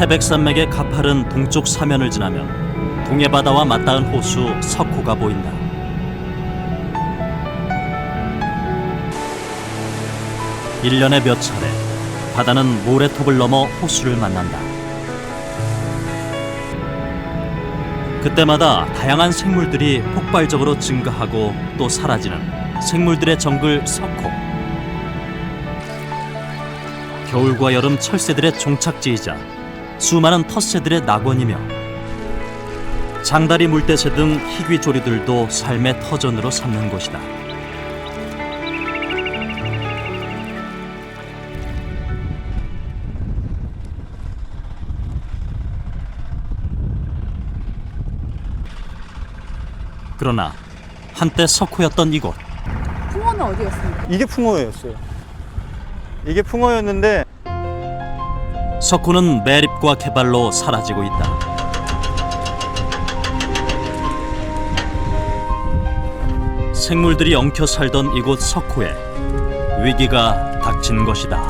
태백산맥의 가파른 동쪽 사면을 지나면 동해바다와 맞닿은 호수 석호가 보인다. 일년에 몇 차례 바다는 모래톱을 넘어 호수를 만난다. 그때마다 다양한 생물들이 폭발적으로 증가하고 또 사라지는 생물들의 정글 석호. 겨울과 여름 철새들의 종착지이자 수많은 텃새들의 낙원이며 장다리 물대새 등 희귀조류들도 삶의 터전으로 삼는 곳이다. 그러나 한때 석호였던 이곳. 풍어는 어디였습니까? 이게 풍어였어요. 이게 풍어였는데 석호는 매립과 개발로 사라지고 있다. 생물들이 엉켜 살던 이곳 석호에 위기가 닥친 것이다.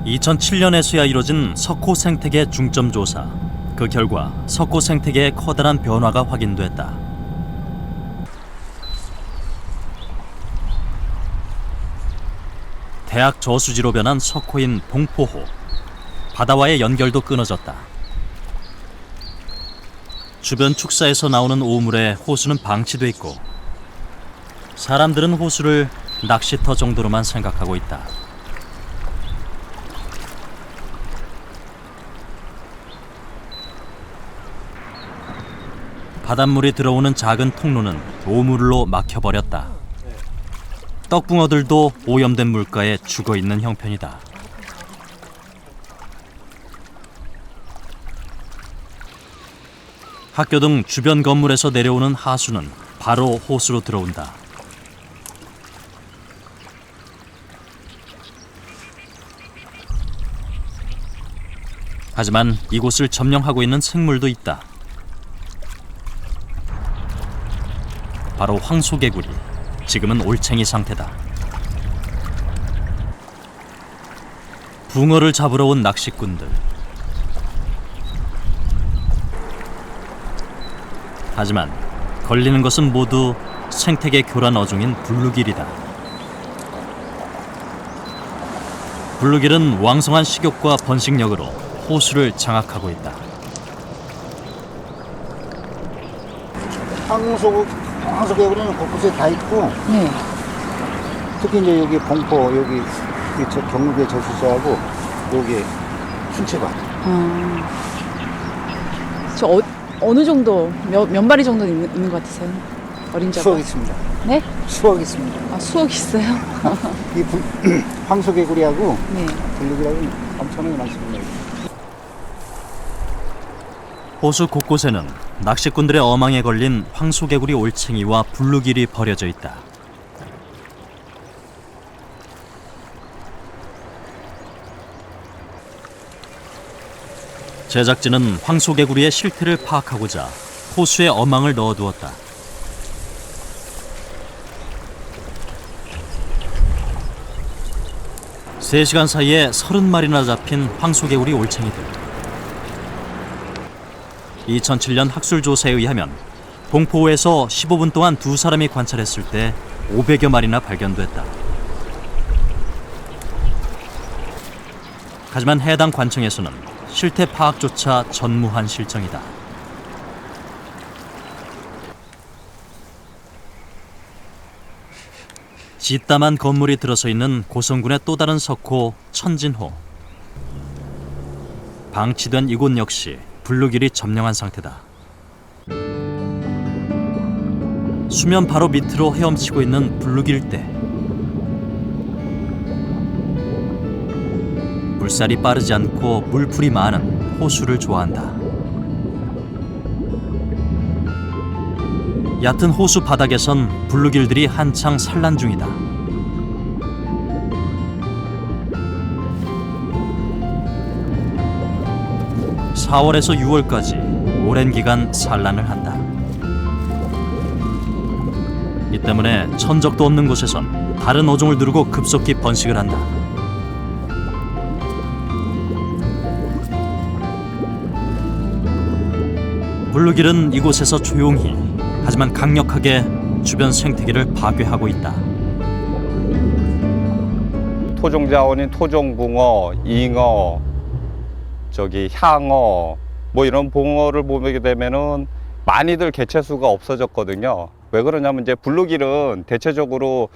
(2007년에서야) 이뤄진 석호 생태계 중점 조사. 그 결과 석호 생태계의 커다란 변화가 확인됐다. 대학 저수지로 변한 석호인 봉포호. 바다와의 연결도 끊어졌다. 주변 축사에서 나오는 오물에 호수는 방치돼 있고 사람들은 호수를 낚시터 정도로만 생각하고 있다. 바닷물이 들어오는 작은 통로는 오물로 막혀버렸다. 떡붕어들도 오염된 물가에 죽어있는 형편이다. 학교 등 주변 건물에서 내려오는 하수는 바로 호수로 들어온다. 하지만 이곳을 점령하고 있는 생물도 있다. 바로 황소개구리, 지금은 올챙이 상태다. 붕어를 잡으러 온 낚시꾼들. 하지만 걸리는 것은 모두 생태계 교란 어종인 블루길이다. 블루길은 왕성한 식욕과 번식력으로 호수를 장악하고 있다. 황소개구리는 곳곳에 다 있고, 네. 특히 이제 여기 봉포, 여기 경북의 저수지하고 여기 순체반. 어느 정도 몇 마리 정도 있는 것 같으세요? 어린 자가? 수억 있습니다. 네? 수억 있습니다. 아, 수억 있어요? 이 황소개구리하고 네. 블루길하고 엄청나게 많습니다. 호수 곳곳에는 낚시꾼들의 어망에 걸린 황소개구리 올챙이와 블루길이 버려져 있다. 제작진은 황소개구리의 실태를 파악하고자 호수에 어망을 넣어두었다. 세 시간 사이에 30마리나 잡힌 황소개구리 올챙이들. 2007년 학술조사에 의하면 봉포호에서 15분 동안 두 사람이 관찰했을 때 500여 마리나 발견됐다. 하지만 해당 관청에서는 실태 파악조차 전무한 실정이다. 짓담한 건물이 들어서 있는 고성군의 또 다른 석호 천진호. 방치된 이곳 역시 블루길이 점령한 상태다. 수면 바로 밑으로 헤엄치고 있는 블루길대. 물살이 빠르지 않고 물풀이 많은 호수를 좋아한다. 얕은 호수 바닥에선 블루길들이 한창 산란 중이다. 4월에서 6월까지 오랜 기간 산란을 한다. 이 때문에 천적도 없는 곳에선 다른 어종을 두르고 급속히 번식을 한다. 블루길은 이곳에서 조용히 하지만 강력하게 주변 생태계를 파괴하고 있다. 토종 자원인 토종붕어, 잉어, 향어 뭐 이런 붕어를 보게 되면은 많이들 개체수가 없어졌거든요. 왜 그러냐면 이제 블루길은 대체적으로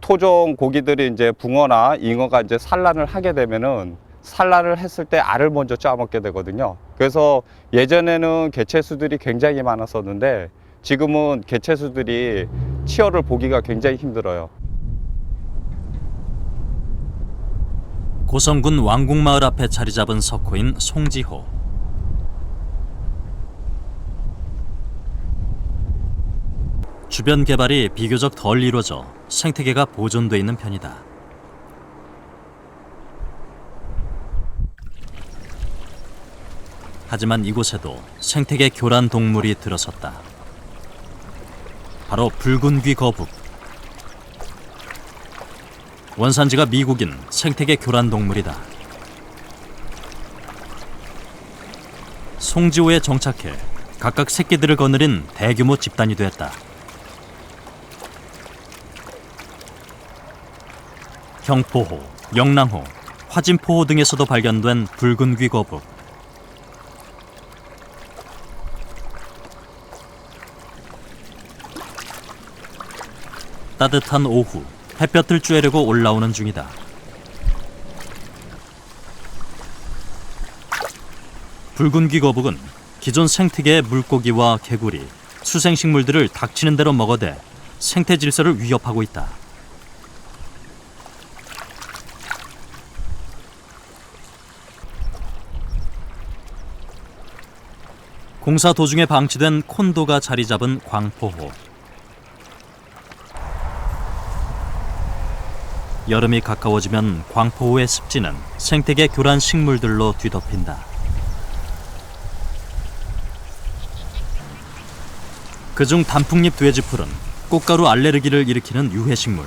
토종 고기들이 이제 붕어나 잉어가 이제 산란을 하게 되면은 산란을 했을 때 알을 먼저 짜먹게 되거든요. 그래서 예전에는 개체수들이 굉장히 많았었는데 지금은 개체수들이 치어를 보기가 굉장히 힘들어요. 고성군 왕궁마을 앞에 자리 잡은 석호인 송지호. 주변 개발이 비교적 덜 이루어져 생태계가 보존돼 있는 편이다. 하지만 이곳에도 생태계 교란 동물이 들어섰다. 바로 붉은 귀 거북. 원산지가 미국인 생태계 교란 동물이다. 송지호에 정착해 각각 새끼들을 거느린 대규모 집단이 됐다. 경포호, 영랑호, 화진포호 등에서도 발견된 붉은 귀 거북. 따뜻한 오후, 햇볕을 쬐려고 올라오는 중이다. 붉은 귀 거북은 기존 생태계의 물고기와 개구리, 수생식물들을 닥치는 대로 먹어대 생태 질서를 위협하고 있다. 공사 도중에 방치된 콘도가 자리 잡은 광포호. 여름이 가까워지면 광포호의 습지는 생태계 교란 식물들로 뒤덮인다. 그중 단풍잎 돼지풀은 꽃가루 알레르기를 일으키는 유해식물.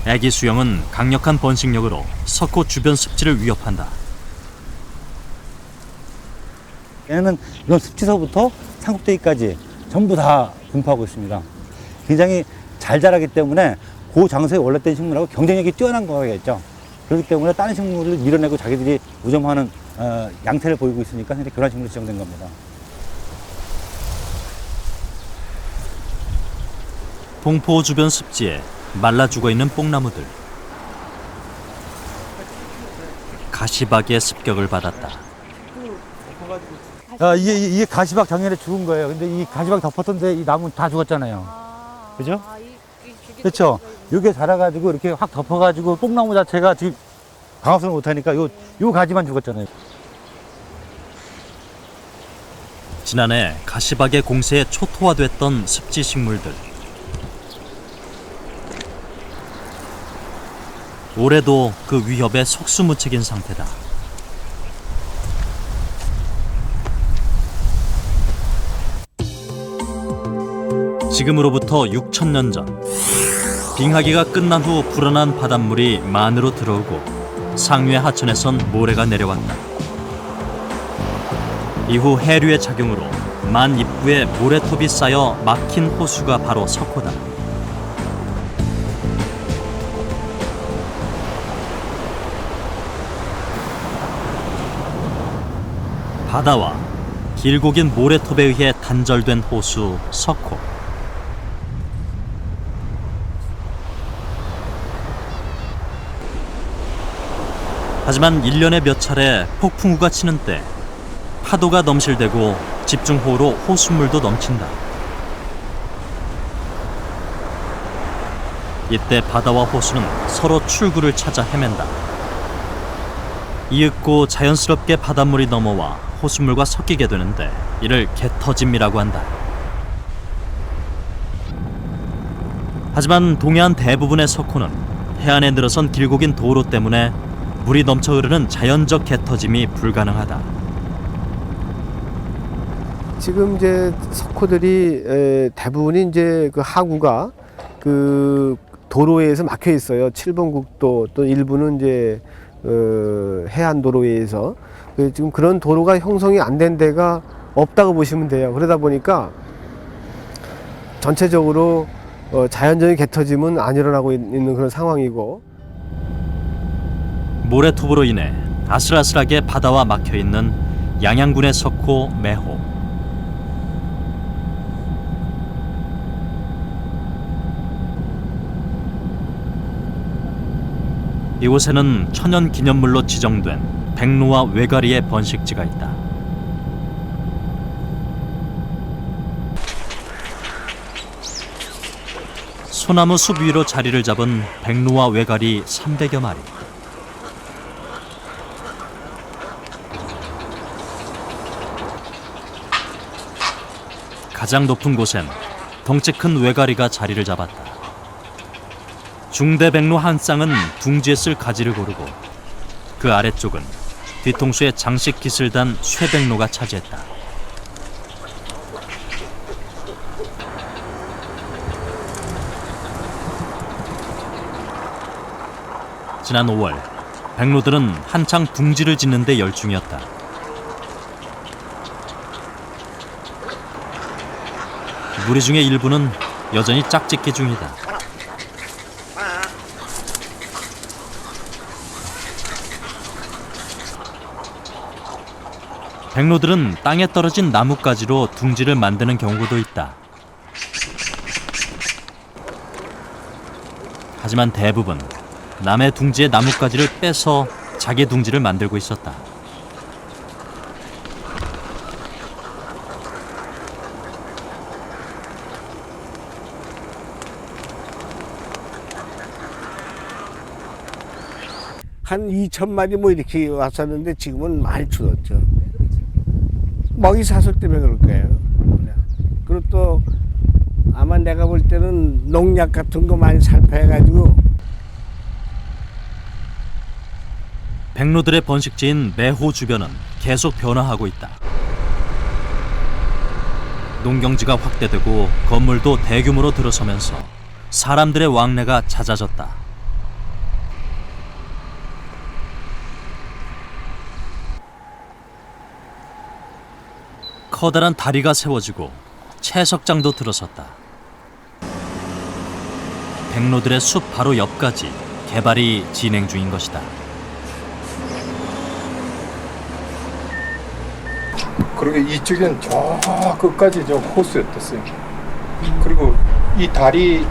애기 수영은 강력한 번식력으로 석호 주변 습지를 위협한다. 얘는 이런 습지서부터 산꼭대기까지 전부 다 분포하고 있습니다. 굉장히 잘 자라기 때문에 그 장소에 원래된 식물하고 경쟁력이 뛰어난 거겠죠. 그렇기 때문에 다른 식물을 밀어내고 자기들이 우점하는 양태를 보이고 있으니까 현재 교란식물로 지정된 겁니다. 동포 주변 습지에 말라 죽어있는 뽕나무들. 가시박의 습격을 받았다. 이게 가시박 작년에 죽은 거예요. 근데 이 가시박 덮었던데 이 나무 다 죽었잖아요. 그죠? 그렇죠. 이게 자라가지고 이렇게 확 덮어가지고 뽕나무 자체가 지금 방어성을 못하니까 요 가지만 죽었잖아요. 지난해 가시박의 공세에 초토화됐던 습지 식물들. 올해도 그 위협에 속수무책인 상태다. 지금으로부터 6,000년 전, 빙하기가 끝난 후 불어난 바닷물이 만으로 들어오고 상류의 하천에선 모래가 내려왔다. 이후 해류의 작용으로 만 입구에 모래톱이 쌓여 막힌 호수가 바로 석호다. 바다와 길고 긴 모래톱에 의해 단절된 호수 석호. 하지만 1년에 몇 차례 폭풍우가 치는 때 파도가 넘실대고 집중호우로 호수물도 넘친다. 이때 바다와 호수는 서로 출구를 찾아 헤맨다. 이윽고 자연스럽게 바닷물이 넘어와 호수물과 섞이게 되는데 이를 갯터짐이라고 한다. 하지만 동해안 대부분의 석호는 해안에 늘어선 길고 긴 도로 때문에 물이 넘쳐 흐르는 자연적 갯터짐이 불가능하다. 지금 이제 석호들이 대부분이 이제 그 하구가 그 도로에서 막혀 있어요. 7번 국도 또 일부는 이제 해안도로에서 지금 그런 도로가 형성이 안 된 데가 없다고 보시면 돼요. 그러다 보니까 전체적으로 자연적인 개터짐은 안 일어나고 있는 그런 상황이고. 모래투브로 인해 아슬아슬하게 바다와 막혀있는 양양군의 석호 매호. 이곳에는 천연기념물로 지정된 백로와 외가리의 번식지가 있다. 소나무 숲 위로 자리를 잡은 백로와 외가리 300여 마리. 가장 높은 곳엔 덩치 큰 외가리가 자리를 잡았다. 중대백로 한 쌍은 둥지에 쓸 가지를 고르고 그 아래쪽은 뒤통수에 장식 깃을 단 쇠백로가 차지했다. 지난 5월, 백로들은 한창 둥지를 짓는 데 열중이었다. 무리 중의 일부는 여전히 짝짓기 중이다. 백로들은 땅에 떨어진 나뭇가지로 둥지를 만드는 경우도 있다. 하지만 대부분 남의 둥지의 나뭇가지를 빼서 자기 둥지를 만들고 있었다. 한 2,000마리 뭐 이렇게 왔었는데 지금은 많이 줄었죠. 먹이 사슬 때문에 그럴 거예요. 그리고 또 아마 내가 볼 때는 농약 같은 거 많이 살포해가지고. 백로들의 번식지인 매호 주변은 계속 변화하고 있다. 농경지가 확대되고 건물도 대규모로 들어서면서 사람들의 왕래가 잦아졌다. 커다란 다리가 세워지고 채석장도 들어섰다. 백로들의 숲 바로 옆까지 개발이 진행 중인 것이다. 그리고 이쪽엔 저 끝까지 저 호수였댔어요. 그리고 이 다리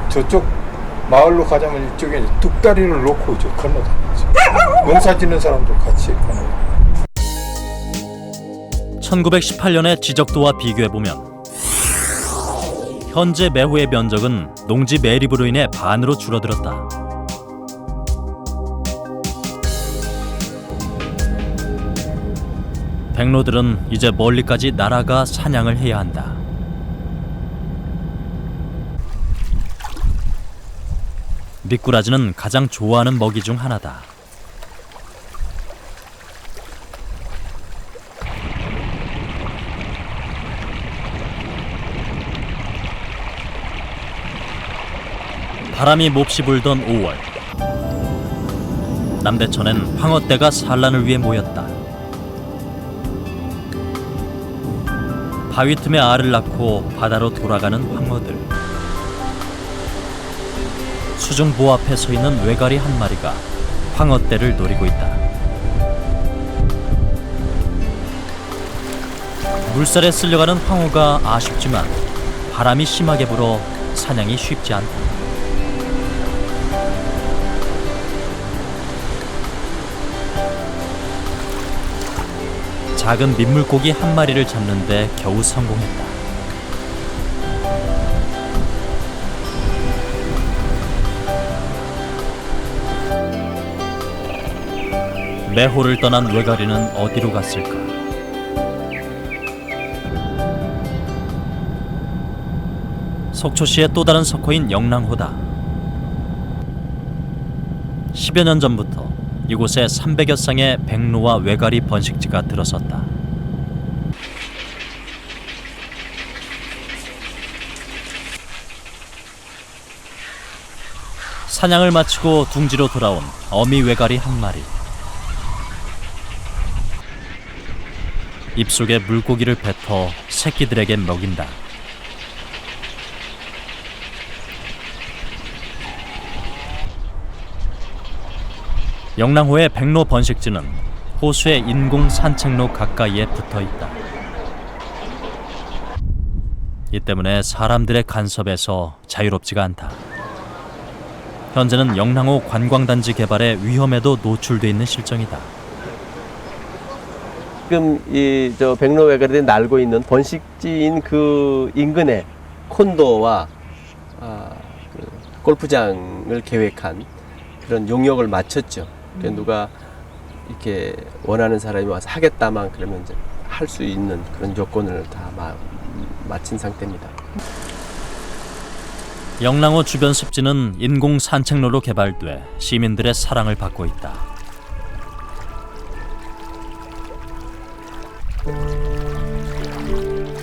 저쪽 마을로 가자면 이쪽에 뚝다리를 놓고 저 건너다니죠. 농사 짓는 사람도 같이 건너. 1918년의 지적도와 비교해보면 현재 매호의 면적은 농지 매립으로 인해 반으로 줄어들었다. 백로들은 이제 멀리까지 날아가 사냥을 해야 한다. 미꾸라지는 가장 좋아하는 먹이 중 하나다. 바람이 몹시 불던 5월, 남대천엔 황어떼가 산란을 위해 모였다. 바위 틈에 알을 낳고 바다로 돌아가는 황어들. 수중보 앞에 서 있는 외가리 한 마리가 황어떼를 노리고 있다. 물살에 쓸려가는 황어가 아쉽지만 바람이 심하게 불어 사냥이 쉽지 않다. 작은 민물고기 한 마리를 잡는데 겨우 성공했다. 매호를 떠난 외가리는 어디로 갔을까? 속초시의 또 다른 석호인 영랑호다. 10여 년 전부터 이곳에 300여 쌍의 백로와 외가리 번식지가 들어섰다. 사냥을 마치고 둥지로 돌아온 어미 외가리 한 마리. 입속에 물고기를 뱉어 새끼들에게 먹인다. 영랑호의 백로 번식지는 호수의 인공 산책로 가까이에 붙어 있다. 이 때문에 사람들의 간섭에서 자유롭지가 않다. 현재는 영랑호 관광단지 개발의 위험에도 노출돼 있는 실정이다. 지금 이 저 백로외가리들이 날고 있는 번식지인 그 인근에 콘도와 그 골프장을 계획한 그런 용역을 마쳤죠. 그러니까 누가 이렇게 원하는 사람이 와서 하겠다만 그러면 이제 할 수 있는 그런 요건을 다 마친 상태입니다. 영랑호 주변 습지는 인공 산책로로 개발돼 시민들의 사랑을 받고 있다.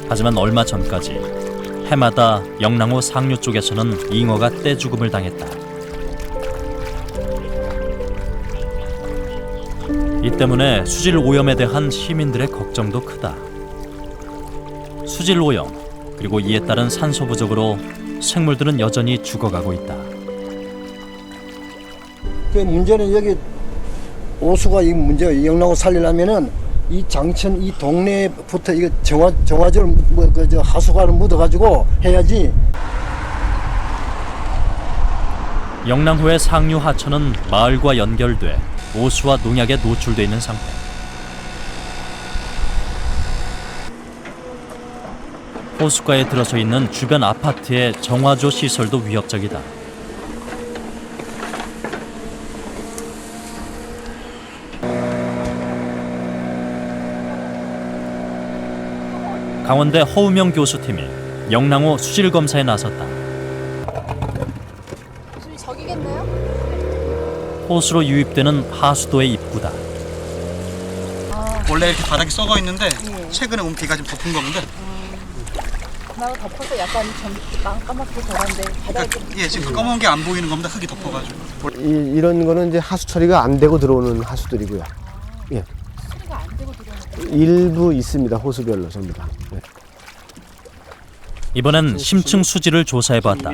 하지만 얼마 전까지 해마다 영랑호 상류 쪽에서는 잉어가 떼죽음을 당했다. 이 때문에 수질 오염에 대한 시민들의 걱정도 크다. 수질 오염, 그리고 이에 따른 산소 부족으로 생물들은 여전히 죽어가고 있다. 그 문제는 여기 오수가 이 문제 영랑호 살리려면은 이 장천 이 동네부터 이거 정화조를 하수관을 묻어가지고 해야지. 영랑호의 상류 하천은 마을과 연결돼 오수와 농약에 노출돼 있는 상태. 호수가에 들어서 있는 주변 아파트의 정화조 시설도 위협적이다. 강원대 허우명 교수팀이 영랑호 수질 검사에 나섰다. 저기겠네요? 호수로 유입되는 하수도의 입구다. 원래 이렇게 바닥이 썩어 있는데 최근에 온 비가 좀 덮은 겁니다. 나도 덮어서 약간 까맣게 덜한데 바닥에 예, 지금 검은 게 안 보이는 겁니다. 흙이 덮어가지고. 이런 거는 이제 하수 처리가 안 되고 들어오는 하수들이고요. 예. 수리가 안 되고 들어오는 일부 있습니다. 호수별로 전부 다. 네. 이번엔 심층 수질을 조사해봤다.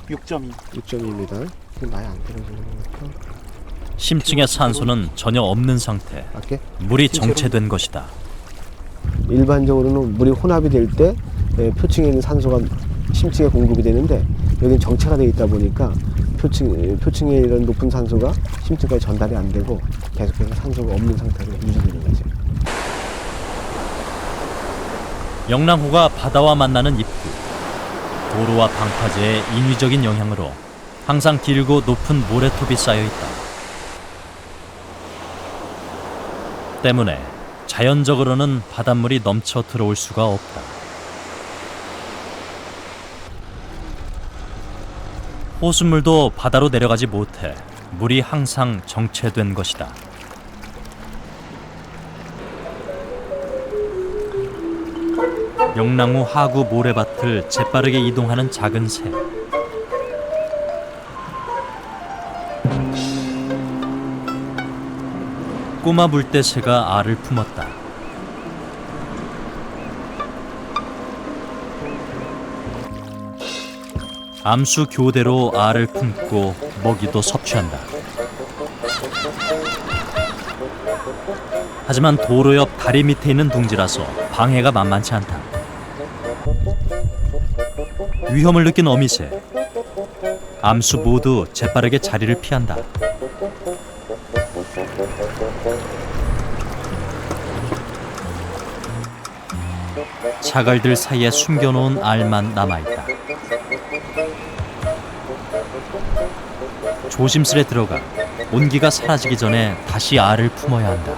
6.2입니다. 많이 안 들어오는 거니까. 심층의 산소는 전혀 없는 상태. 밖에 물이 정체된 것이다. 일반적으로는 물이 혼합이 될 때 표층에 있는 산소가 심층에 공급이 되는데 여기는 정체가 되어 있다 보니까 표층에 이런 높은 산소가 심층까지 전달이 안 되고 계속해서 산소가 없는 상태로 유지되는 거죠. 영랑호가 바다와 만나는 입구. 도로와 방파제의 인위적인 영향으로 항상 길고 높은 모래톱이 쌓여있다. 때문에 자연적으로는 바닷물이 넘쳐 들어올 수가 없다. 호수물도 바다로 내려가지 못해 물이 항상 정체된 것이다. 영랑호 하구 모래밭을 재빠르게 이동하는 작은 새. 꼬마 물대새가 알을 품었다. 암수 교대로 알을 품고 먹이도 섭취한다. 하지만 도로 옆 다리 밑에 있는 둥지라서 방해가 만만치 않다. 위험을 느낀 어미새. 암수 모두 재빠르게 자리를 피한다. 자갈들 사이에 숨겨놓은 알만 남아있다. 조심스레 들어가 온기가 사라지기 전에 다시 알을 품어야 한다.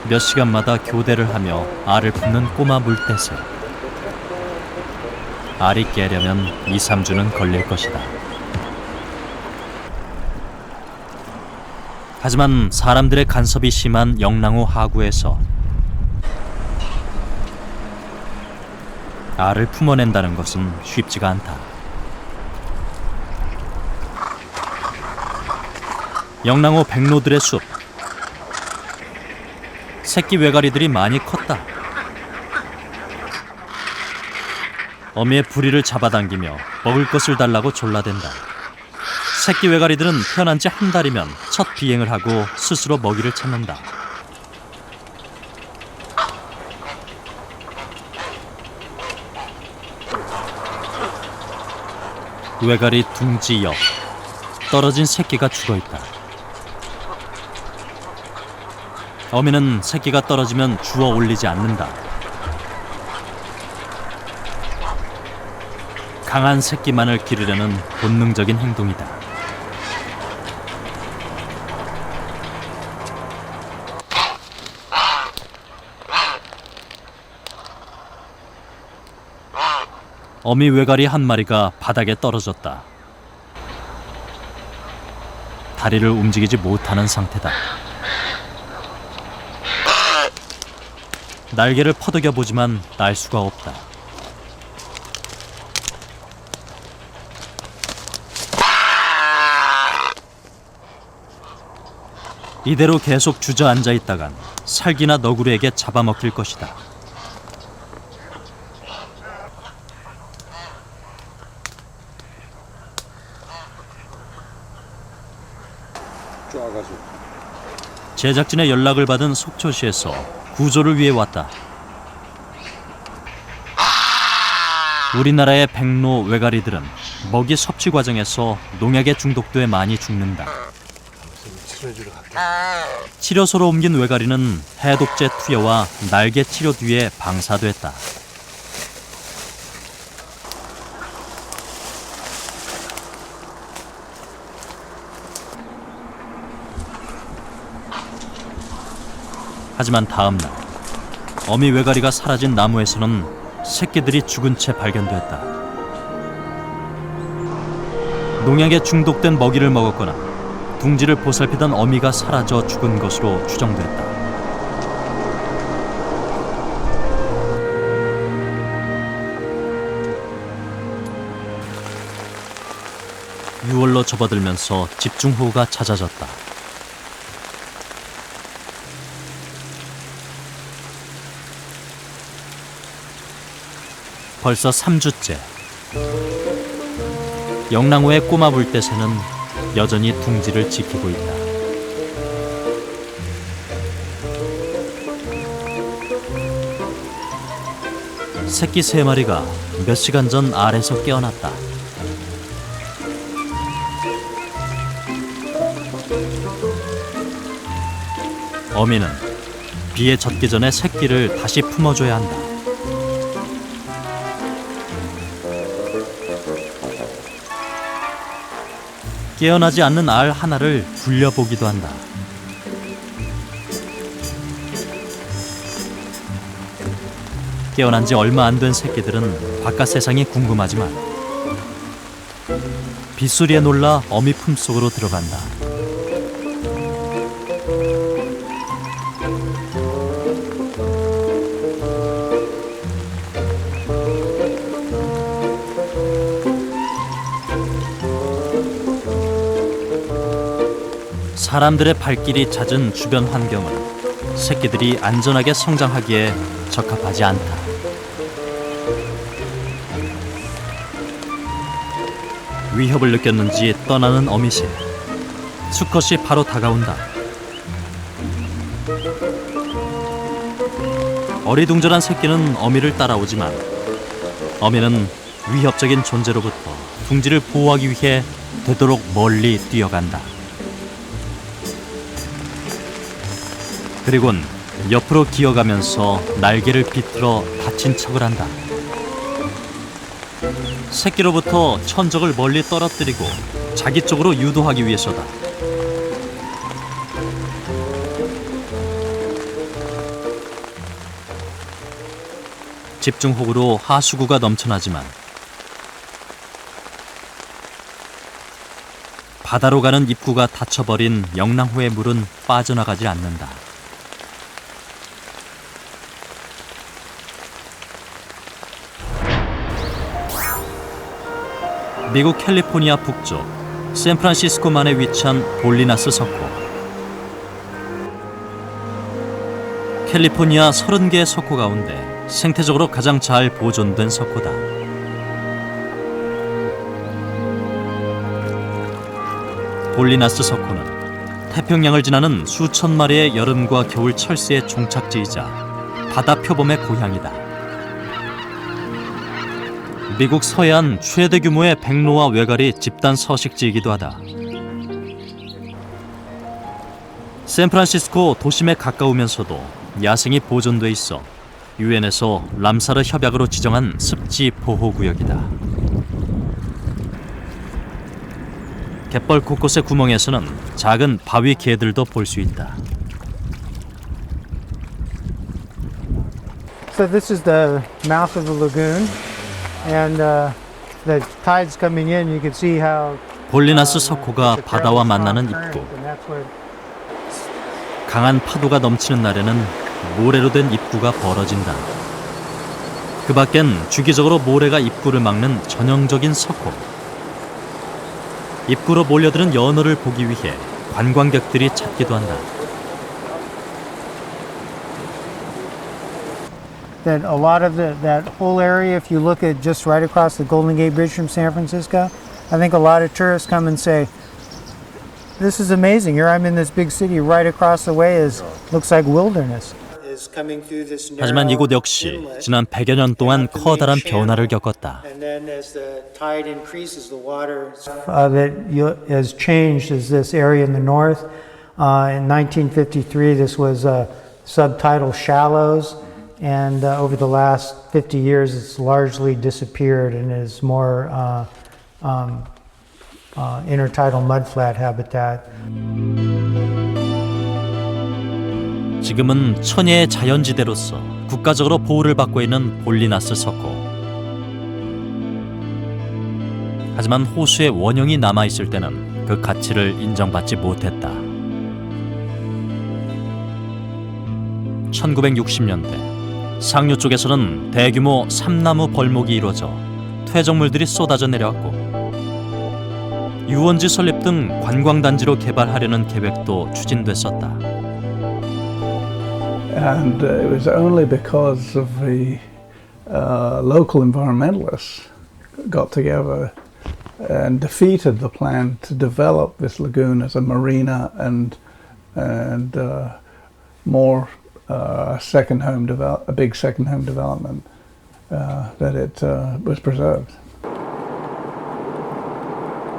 몇 시간마다 교대를 하며 알을 품는 꼬마 물대새. 알이 깨려면 2-3주는 걸릴 것이다. 하지만 사람들의 간섭이 심한 영랑호 하구에서 알을 품어낸다는 것은 쉽지가 않다. 영랑호 백로들의 숲. 새끼 외가리들이 많이 컸다. 어미의 부리를 잡아당기며 먹을 것을 달라고 졸라댄다. 새끼 외가리들은 태어난 지 한 달이면 첫 비행을 하고 스스로 먹이를 찾는다. 외가리 둥지 옆 떨어진 새끼가 죽어있다. 어미는 새끼가 떨어지면 주워 올리지 않는다. 강한 새끼만을 기르려는 본능적인 행동이다. 어미 외가리 한 마리가 바닥에 떨어졌다. 다리를 움직이지 못하는 상태다. 날개를 퍼덕여 보지만 날 수가 없다. 이대로 계속 주저앉아 있다간 살기나 너구리에게 잡아먹힐 것이다. 제작진의 연락을 받은 속초시에서 구조를 위해 왔다. 우리나라의 백로 외가리들은 먹이 섭취 과정에서 농약에 중독돼 많이 죽는다. 치료소로 옮긴 외가리는 해독제 투여와 날개 치료 뒤에 방사됐다. 하지만 다음날 어미 외가리가 사라진 나무에서는 새끼들이 죽은 채 발견됐다. 농약에 중독된 먹이를 먹었거나 둥지를 보살피던 어미가 사라져 죽은 것으로 추정됐다. 유월로 접어들면서 집중호우가 잦아졌다. 벌써 3주째. 영랑호의 꼬마 물대새는 여전히 둥지를 지키고 있다. 새끼 3마리가 몇 시간 전 알에서 깨어났다. 어미는 비에 젖기 전에 새끼를 다시 품어줘야 한다. 깨어나지 않는 알 하나를 굴려보기도 한다. 깨어난 지 얼마 안 된 새끼들은 바깥 세상이 궁금하지만 빗소리에 놀라 어미 품속으로 들어간다. 사람들의 발길이 잦은 주변 환경은 새끼들이 안전하게 성장하기에 적합하지 않다. 위협을 느꼈는지 떠나는 어미새. 수컷이 바로 다가온다. 어리둥절한 새끼는 어미를 따라오지만 어미는 위협적인 존재로부터 둥지를 보호하기 위해 되도록 멀리 뛰어간다. 그리곤 옆으로 기어가면서 날개를 비틀어 다친 척을 한다. 새끼로부터 천적을 멀리 떨어뜨리고 자기 쪽으로 유도하기 위해서다. 집중호우로 하수구가 넘쳐나지만 바다로 가는 입구가 닫혀버린 영랑호의 물은 빠져나가지 않는다. 미국 캘리포니아 북쪽 샌프란시스코만에 위치한 볼리나스 석고. 캘리포니아 30개의 석고 가운데 생태적으로 가장 잘 보존된 석고다. 볼리나스 석고는 태평양을 지나는 수천 마리의 여름과 겨울 철새의 종착지이자 바다 표범의 고향이다. 미국 서해안 최대 규모의 백로와 외가리 집단 서식지이기도 하다. 샌프란시스코 도심에 가까우면서도 야생이 보존돼 있어 유엔에서 람사르 협약으로 지정한 습지 보호구역이다. 갯벌 곳곳의 구멍에서는 작은 바위 개들도 볼 수 있다. So this is the mouth of the lagoon, and the tides coming in. You can see how 볼리나스 석고가 바다와 만나는 입구. 강한 파도가 넘치는 날에는 모래로 된 입구가 벌어진다. 그 밖엔 주기적으로 모래가 입구를 막는 전형적인 석고. 입구로 몰려드는 연어를 보기 위해 관광객들이 찾기도 한다. that a lot of that whole area, if you look at just right across the Golden Gate Bridge from San Francisco, I think a lot of tourists come and say, this is amazing. Here I'm in this big city, right across the way looks like wilderness. 하지만 이곳 역시 지난 100여 년 동안 커다란 변화를 겪었다. And then as the tide increases, the water that has changed is this area in the north. In 1953, this was subtidal shallows. And over the last 50 years, it's largely disappeared and is more intertidal mudflat habitat. 지금은 천혜의 자연지대로서 국가적으로 보호를 받고 있는 볼리나스 석고. 하지만 호수에 원형이 남아있을 때는 그 가치를 인정받지 못했다. 1960년대 상류 쪽에서는 대규모 삼나무 벌목이 이루어져 퇴적물들이 쏟아져 내려왔고 유원지 설립 등 관광단지로 개발하려는 계획도 추진됐었다. And it was only because of the local environmentalists got together and defeated the plan to develop this lagoon as a marina and more second home a big second home development that it was preserved.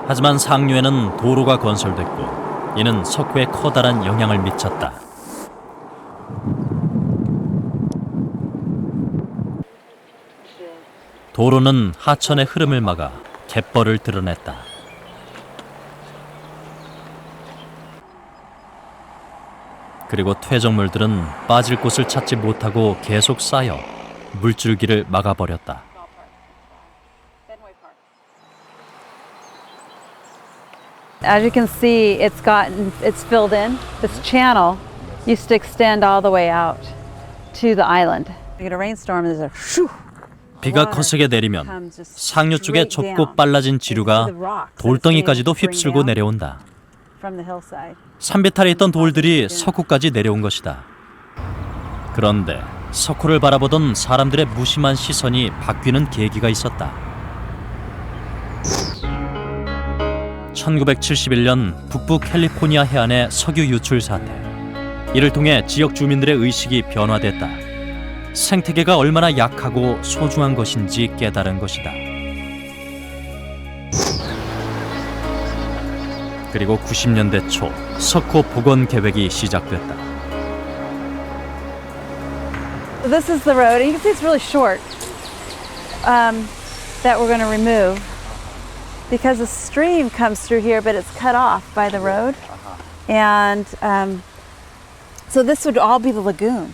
하지만 상류에는 도로가 건설됐고 이는 석고에 커다란 영향을 미쳤다. 도로는 하천의 흐름을 막아 갯벌을 드러냈다. 그리고 퇴적물들은 빠질 곳을 찾지 못하고 계속 쌓여 물줄기를 막아버렸다. As you can see, it's filled in. This channel used to extend all the way out to the island. You get a rainstorm, there's a shoo. 비가 거세게 내리면 상류 쪽에 좁고 빨라진 지류가 돌덩이까지도 휩쓸고 내려온다. 산비탈에 있던 돌들이 석고까지 내려온 것이다. 그런데 석고를 바라보던 사람들의 무심한 시선이 바뀌는 계기가 있었다. 1971년 북부 캘리포니아 해안의 석유 유출 사태. 이를 통해 지역 주민들의 의식이 변화됐다. 생태계가 얼마나 약하고 소중한 것인지 깨달은 것이다. 그리고 90년대 초 석고 복원 계획이 시작됐다. This is the road, and you can see it's really short that we're going to remove because a stream comes through here, but it's cut off by the road. And so this would all be the lagoon.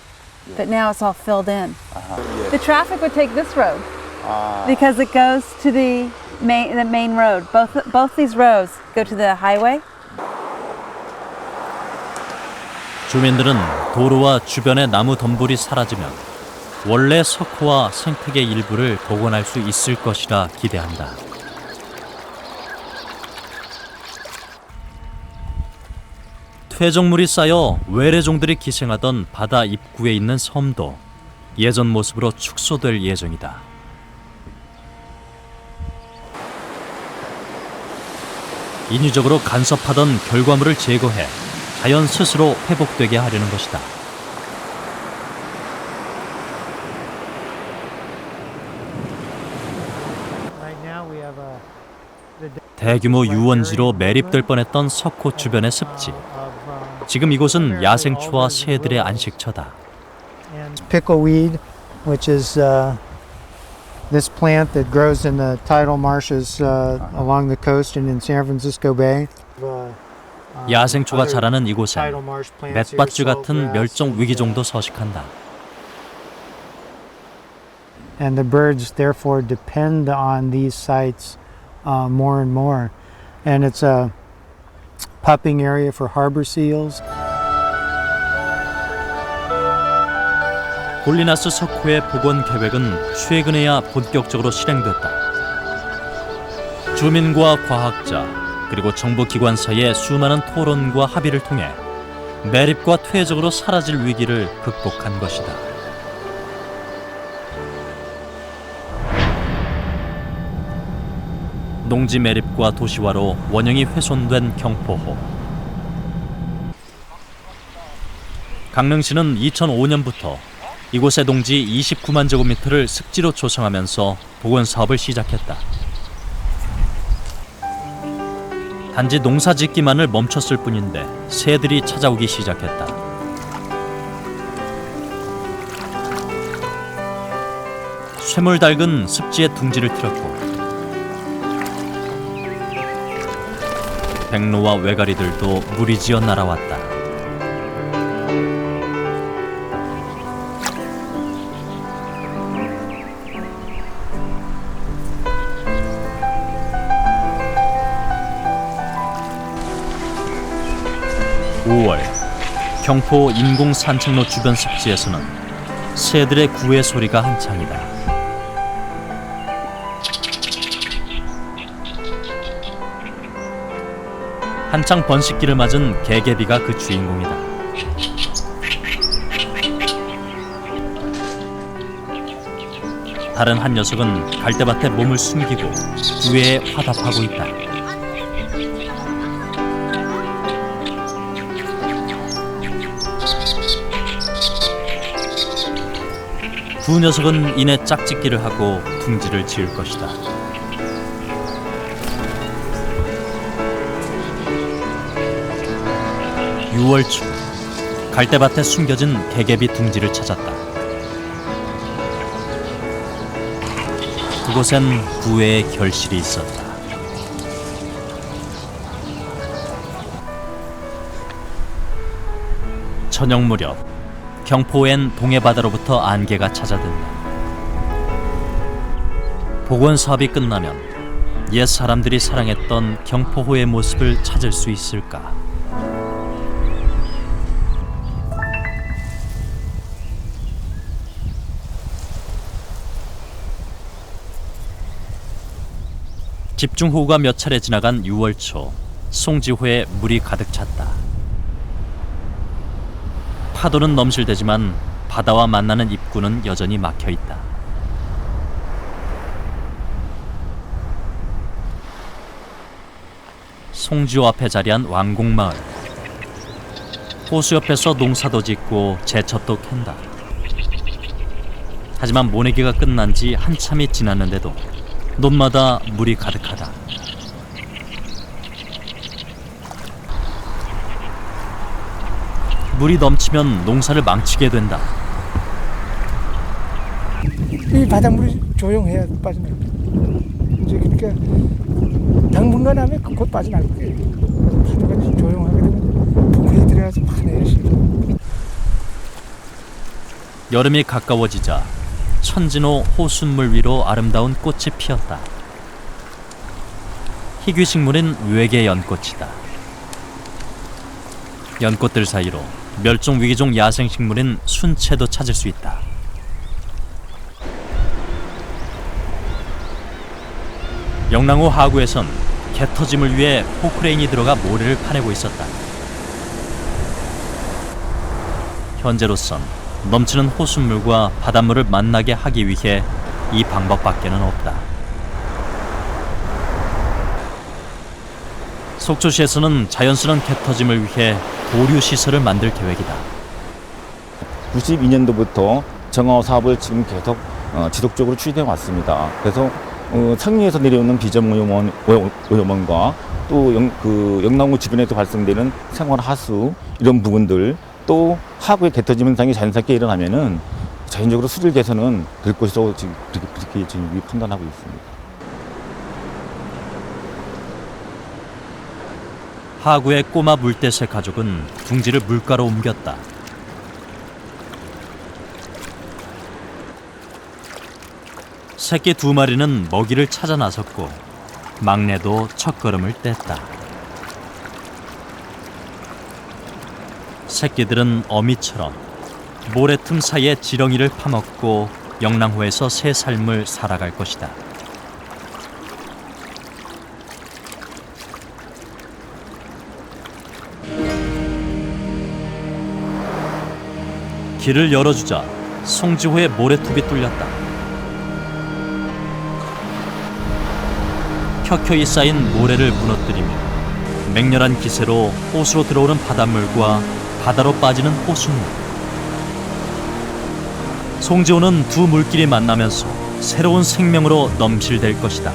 But now it's all filled in. The traffic would take this road because it goes to the main road. Both these roads go to the highway. 주민들은 도로와 주변의 나무 덤불이 사라지면 원래 석고와 생태계 일부를 복원할 수 있을 것이라 기대한다. 퇴적물이 쌓여 외래종들이 기생하던 바다 입구에 있는 섬도 예전 모습으로 축소될 예정이다. 인위적으로 간섭하던 결과물을 제거해 자연 스스로 회복되게 하려는 것이다. 대규모 유원지로 매립될 뻔했던 석호 주변의 습지. 지금 이곳은 야생초와 새들의 안식처다. Pickleweed, which is this plant that grows in the tidal marshes along the coast and in San Francisco Bay. 야생초가 자라는 이곳엔 맷받쥐 같은 멸종 위기종도 서식한다. And the birds therefore depend on these sites more and more. And it's a pupping area for harbor seals. 홀리나스 석호의 복원 계획은 최근에야 본격적으로 실행됐다. 주민과 과학자 그리고 정부기관 사이의 수많은 토론과 합의를 통해 매립과 퇴적으로 사라질 위기를 극복한 것이다. 농지 매립과 도시화로 원형이 훼손된 경포호. 강릉시는 2005년부터 이곳의 농지 29만 제곱미터를 습지로 조성하면서 복원 사업을 시작했다. 단지 농사짓기만을 멈췄을 뿐인데 새들이 찾아오기 시작했다. 쇠물달근 습지에 둥지를 틀었고 백로와 외가리들도 무리지어 날아왔다. 경포 인공 산책로 주변 습지에서는 새들의 구애 소리가 한창이다. 한창 번식기를 맞은 개개비가 그 주인공이다. 다른 한 녀석은 갈대밭에 몸을 숨기고 구애에 화답하고 있다. 두 녀석은 이내 짝짓기를 하고 둥지를 지을 것이다. (6월) 초 갈대밭에 숨겨진 개개비 둥지를 찾았다. 그곳엔 구애의 결실이 있었다. 저녁 무렵 경포엔 동해바다로부터 안개가 찾아든다. 복원 사업이 끝나면 옛 사람들이 사랑했던 경포호의 모습을 찾을 수 있을까? 집중호우가 몇 차례 지나간 6월 초 송지호에 물이 가득 찼다. 파도는 넘실대지만 바다와 만나는 입구는 여전히 막혀있다. 송지호 앞에 자리한 왕곡마을. 호수 옆에서 농사도 짓고 제첩도 캔다. 하지만 모내기가 끝난 지 한참이 지났는데도 논마다 물이 가득하다. 물이 넘치면 농사를 망치게 된다. 이 바닷물이 조용해야 빠져나가요. 이제 그러니까 당분간 하면 곧 빠져나갈 거예요. 바다가 조용하게 되면 부근에 들어가서 파내요. 여름이 가까워지자 천진호 호숫물 위로 아름다운 꽃이 피었다. 희귀식물인 외계연꽃이다. 연꽃들 사이로 멸종위기종 야생식물인 순채도 찾을 수 있다. 영랑호 하구에선 개 터짐을 위해 포크레인이 들어가 모래를 파내고 있었다. 현재로선 넘치는 호수물과 바닷물을 만나게 하기 위해 이 방법밖에는 없다. 속초시에서는 자연스러운 개 터짐을 위해 보류 시설을 만들 계획이다. 92년도부터 정화 사업을 지금 계속 지속적으로 추진해 왔습니다. 그래서 상류에서 내려오는 비점 오염원과 또 영랑호 주변에서 발생되는 생활 하수 이런 부분들, 또 하구의 개 터짐 현상이 자연스럽게 일어나면은 자연적으로 수질 개선은 될 것이라고 지금 그렇게 지금 판단하고 있습니다. 하구의 꼬마 물대새 가족은 둥지를 물가로 옮겼다. 새끼 2마리는 먹이를 찾아 나섰고 막내도 첫걸음을 뗐다. 새끼들은 어미처럼 모래틈 사이에 지렁이를 파먹고 영랑호에서 새 삶을 살아갈 것이다. 길을 열어주자 송지호의 모래톱이 뚫렸다. 켜켜이 쌓인 모래를 무너뜨리며 맹렬한 기세로 호수로 들어오는 바닷물과 바다로 빠지는 호수물. 송지호는 두 물길이 만나면서 새로운 생명으로 넘실댈 것이다.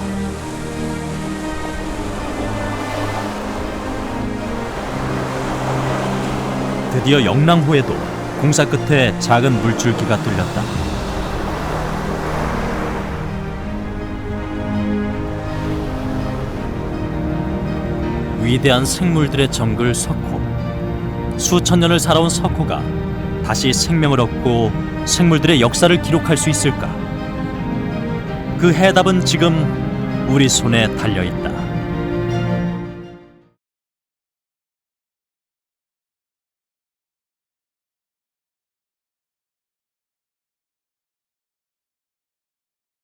드디어 영랑호에도 공사 끝에 작은 물줄기가 뚫렸다. 위대한 생물들의 정글 석호. 수천 년을 살아온 석호가 다시 생명을 얻고 생물들의 역사를 기록할 수 있을까? 그 해답은 지금 우리 손에 달려 있다.